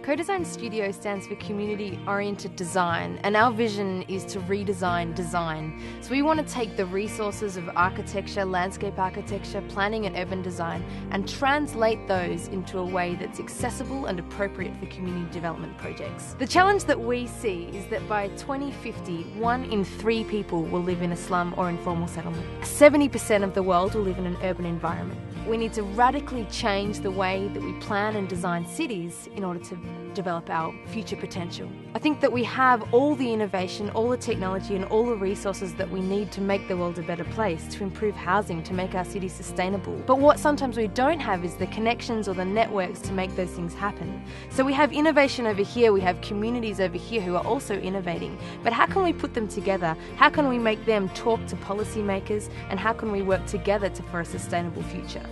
Co-Design Studio stands for community-oriented design, and our vision is to redesign design. So we want to take the resources of architecture, landscape architecture, planning and urban design and translate those into a way that's accessible and appropriate for community development projects. The challenge that we see is that by 2050, 1 in 3 people will live in a slum or informal settlement. 70% of the world will live in an urban environment. We need to radically change the way that we plan and design cities in order to develop our future potential. I think that we have all the innovation, all the technology and all the resources that we need to make the world a better place, to improve housing, to make our cities sustainable. But what sometimes we don't have is the connections or the networks to make those things happen. So we have innovation over here, we have communities over here who are also innovating, but how can we put them together? How can we make them talk to policymakers, and how can we work together for a sustainable future?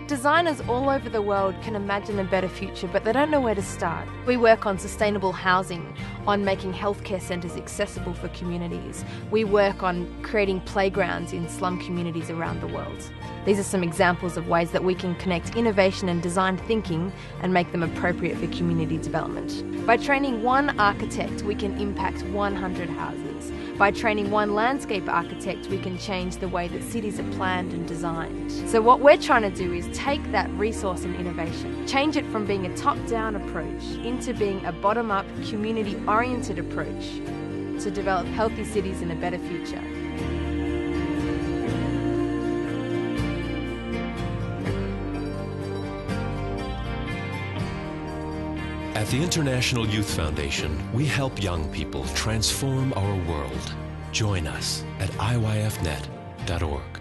Designers all over the world can imagine a better future, but they don't know where to start. We work on sustainable housing, on making healthcare centres accessible for communities. We work on creating playgrounds in slum communities around the world. These are some examples of ways that we can connect innovation and design thinking and make them appropriate for community development. By training one architect, we can impact 100 houses. By training one landscape architect, we can change the way that cities are planned and designed. So what we're trying to do is take that resource and innovation, change it from being a top-down approach into being a bottom-up, community-oriented approach to develop healthy cities and a better future. At the International Youth Foundation, we help young people transform our world. Join us at iyfnet.org.